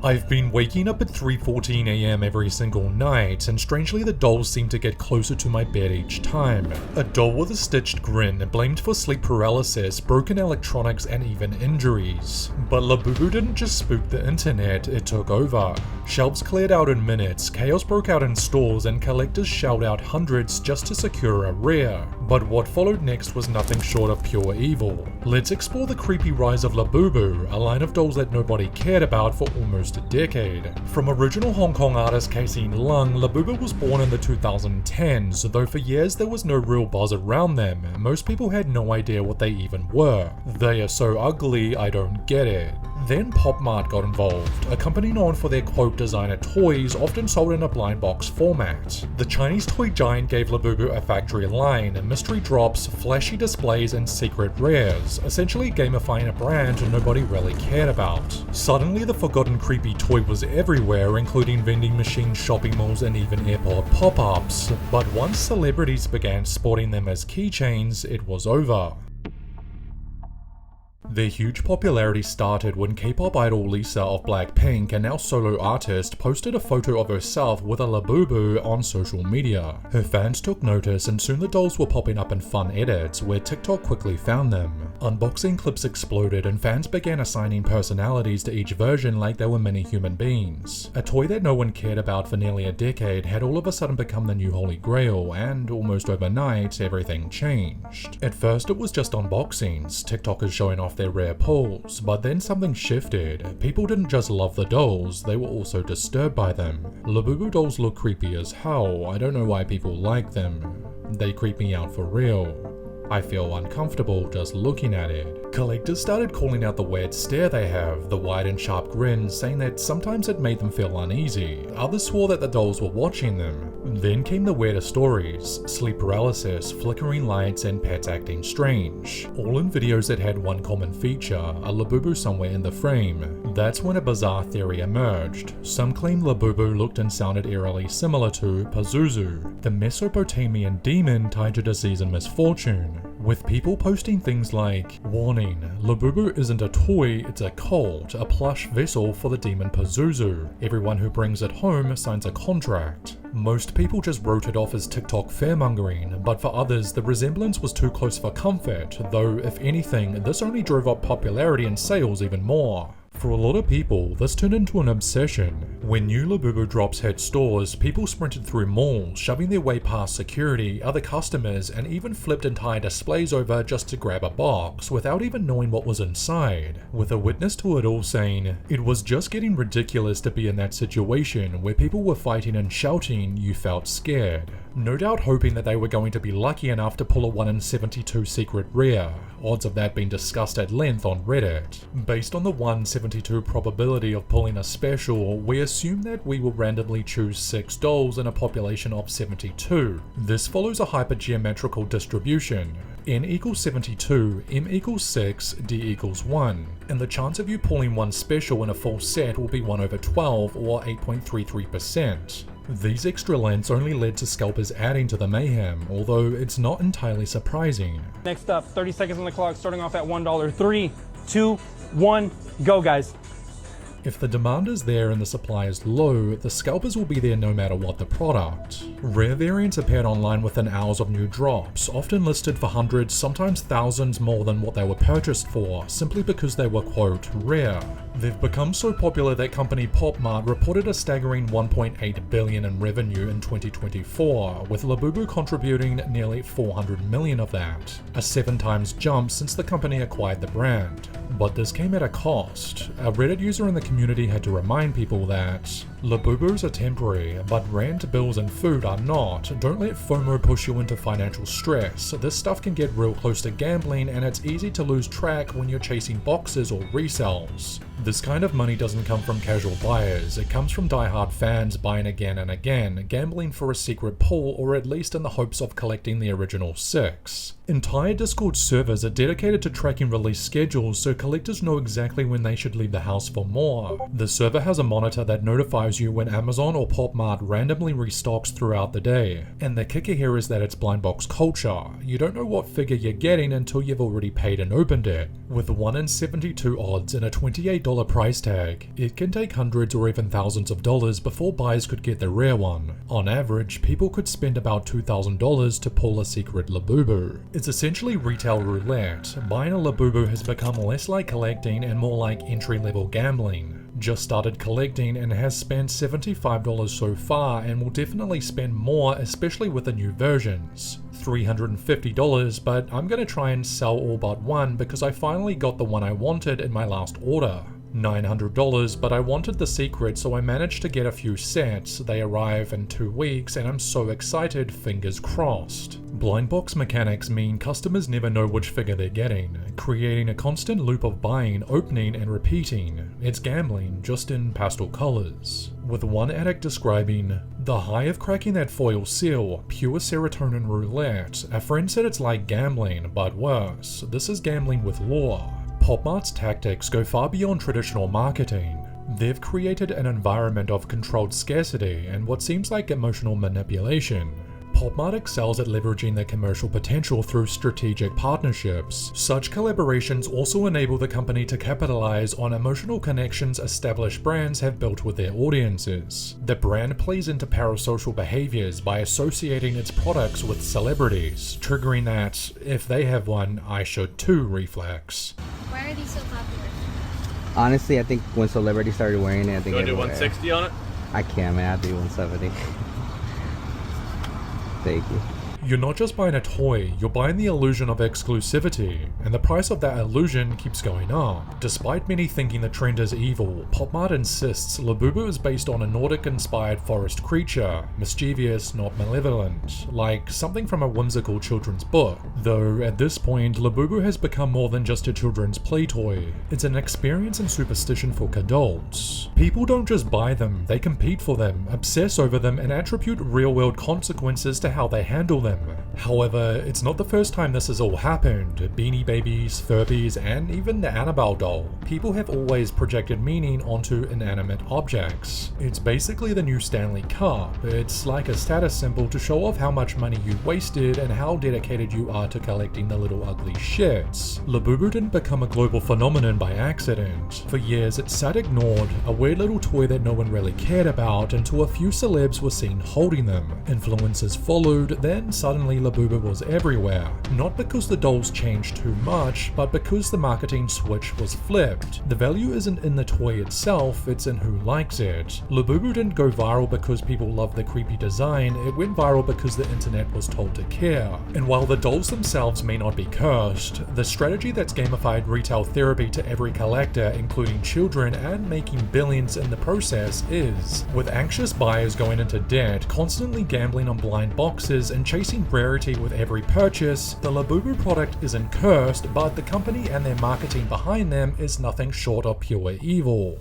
I've been waking up at 3:14 AM every single night, and strangely the dolls seem to get closer to my bed each time. A doll with a stitched grin, blamed for sleep paralysis, broken electronics, and even injuries. But Labubu didn't just spook the internet, it took over. Shelves cleared out in minutes, chaos broke out in stores, and collectors shelled out hundreds just to secure a rare. But what followed next was nothing short of pure evil. Let's explore the Creepy Rise of Labubu, a line of dolls that nobody cared about for almost a decade. From original Hong Kong artist Casey Lung, Labubu was born in the 2010s, though for years there was no real buzz around them. Most people had no idea what they even were. They are so ugly, I don't get it. Then Pop Mart got involved, a company known for their quote designer toys often sold in a blind box format. The Chinese toy giant gave Labubu a factory line, mystery drops, flashy displays, and secret rares, essentially gamifying a brand nobody really cared about. Suddenly the forgotten creepy toy was everywhere, including vending machines, shopping malls, and even airport pop-ups. But once celebrities began sporting them as keychains, it was over. Their huge popularity started when K-pop idol Lisa of Blackpink, and now solo artist, posted a photo of herself with a Labubu on social media. Her fans took notice, and soon the dolls were popping up in fun edits, where TikTok quickly found them. Unboxing clips exploded, and fans began assigning personalities to each version like they were mini human beings. A toy that no one cared about for nearly a decade had all of a sudden become the new holy grail, and almost overnight, everything changed. At first it was just unboxings, TikTokers showing off their rare pulls, but then something shifted. People didn't just love the dolls, they were also disturbed by them. Labubu dolls look creepy as hell, I don't know why people like them. They creep me out for real. I feel uncomfortable just looking at it. Collectors started calling out the weird stare they have, the wide and sharp grin, saying that sometimes it made them feel uneasy. Others swore that the dolls were watching them. Then came the weirder stories, sleep paralysis, flickering lights, and pets acting strange. All in videos that had one common feature, a Labubu somewhere in the frame. That's when a bizarre theory emerged. Some claimed Labubu looked and sounded eerily similar to Pazuzu, the Mesopotamian demon tied to disease and misfortune. With people posting things like, "Warning, Labubu isn't a toy, it's a cult, a plush vessel for the demon Pazuzu. Everyone who brings it home signs a contract." Most people just wrote it off as TikTok fearmongering, but for others the resemblance was too close for comfort, though if anything, this only drove up popularity and sales even more. For a lot of people, this turned into an obsession. When new Labubu drops hit stores, people sprinted through malls, shoving their way past security, other customers, and even flipped entire displays over just to grab a box, without even knowing what was inside. With a witness to it all saying, "It was just getting ridiculous to be in that situation where people were fighting and shouting, you felt scared." No doubt hoping that they were going to be lucky enough to pull a 1 in 72 secret rare, odds of that being discussed at length on Reddit. Based on the 1 in 72 probability of pulling a special, we assume that we will randomly choose 6 dolls in a population of 72. This follows a hypergeometrical distribution. N equals 72, M equals 6, D equals 1, and the chance of you pulling one special in a full set will be 1 over 12 or 8.33%. These extra lengths only led to scalpers adding to the mayhem, although it's not entirely surprising. Next up, 30 seconds on the clock, starting off at $1. 3, 2, 1, go guys. If the demand is there and the supply is low, the scalpers will be there no matter what the product. Rare variants appeared online within hours of new drops, often listed for hundreds, sometimes thousands more than what they were purchased for, simply because they were quote, rare. They've become so popular that company Pop Mart reported a staggering $1.8 billion in revenue in 2024, with Labubu contributing nearly $400 million of that, a 7 times jump since the company acquired the brand. But this came at a cost. A Reddit user in the community had to remind people that Labubus are temporary, but rent, bills, and food are not. Don't let FOMO push you into financial stress. This stuff can get real close to gambling, and it's easy to lose track when you're chasing boxes or resells. This kind of money doesn't come from casual buyers, it comes from die-hard fans buying again and again, gambling for a secret pull or at least in the hopes of collecting the original 6. Entire Discord servers are dedicated to tracking release schedules so collectors know exactly when they should leave the house for more. The server has a monitor that notifies you when Amazon or Pop Mart randomly restocks throughout the day. And the kicker here is that it's blind box culture. You don't know what figure you're getting until you've already paid and opened it. With 1 in 72 odds and a $28 $8 price tag. It can take hundreds or even thousands of dollars before buyers could get the rare one. On average, people could spend about $2,000 to pull a secret Labubu. It's essentially retail roulette. Buying a Labubu has become less like collecting and more like entry-level gambling. Just started collecting and has spent $75 so far and will definitely spend more, especially with the new versions. $350, but I'm gonna try and sell all but one because I finally got the one I wanted in my last order. $900, but I wanted the secret, so I managed to get a few sets. They arrive in 2 weeks and I'm so excited, fingers crossed. Blind box mechanics mean customers never know which figure they're getting, creating a constant loop of buying, opening and repeating. It's gambling, just in pastel colors. With one addict describing, "The high of cracking that foil seal, pure serotonin roulette. A friend said it's like gambling, but worse. This is gambling with lore." Pop Mart's tactics go far beyond traditional marketing. They've created an environment of controlled scarcity and what seems like emotional manipulation. Pop Mart excels at leveraging their commercial potential through strategic partnerships. Such collaborations also enable the company to capitalize on emotional connections established brands have built with their audiences. The brand plays into parasocial behaviors by associating its products with celebrities, triggering that, if they have one, I should too reflex. Why are these so popular? Honestly, I think when celebrities started wearing it, I think You want to do everywhere. 160 on it? I can't, man. I'll do 170. Thank you. You're not just buying a toy, you're buying the illusion of exclusivity, and the price of that illusion keeps going up. Despite many thinking the trend is evil, Pop Mart insists Labubu is based on a Nordic-inspired forest creature, mischievous, not malevolent, like something from a whimsical children's book. Though, at this point, Labubu has become more than just a children's play toy. It's an experience and superstition for adults. People don't just buy them, they compete for them, obsess over them, and attribute real-world consequences to how they handle them. However, it's not the first time this has all happened. Beanie Babies, Furbies, and even the Annabelle doll. People have always projected meaning onto inanimate objects. It's basically the new Stanley Cup. It's like a status symbol to show off how much money you wasted and how dedicated you are to collecting the little ugly shits. Labubu didn't become a global phenomenon by accident. For years it sat ignored, a weird little toy that no one really cared about until a few celebs were seen holding them. Influencers followed, then suddenly Labubu was everywhere. Not because the dolls changed too much, but because the marketing switch was flipped. The value isn't in the toy itself, it's in who likes it. Labubu didn't go viral because people loved the creepy design, it went viral because the internet was told to care. And while the dolls themselves may not be cursed, the strategy that's gamified retail therapy to every collector, including children, and making billions in the process is. With anxious buyers going into debt, constantly gambling on blind boxes, and chasing rarity with every purchase, the Labubu product isn't cursed, but the company and their marketing behind them is nothing short of pure evil.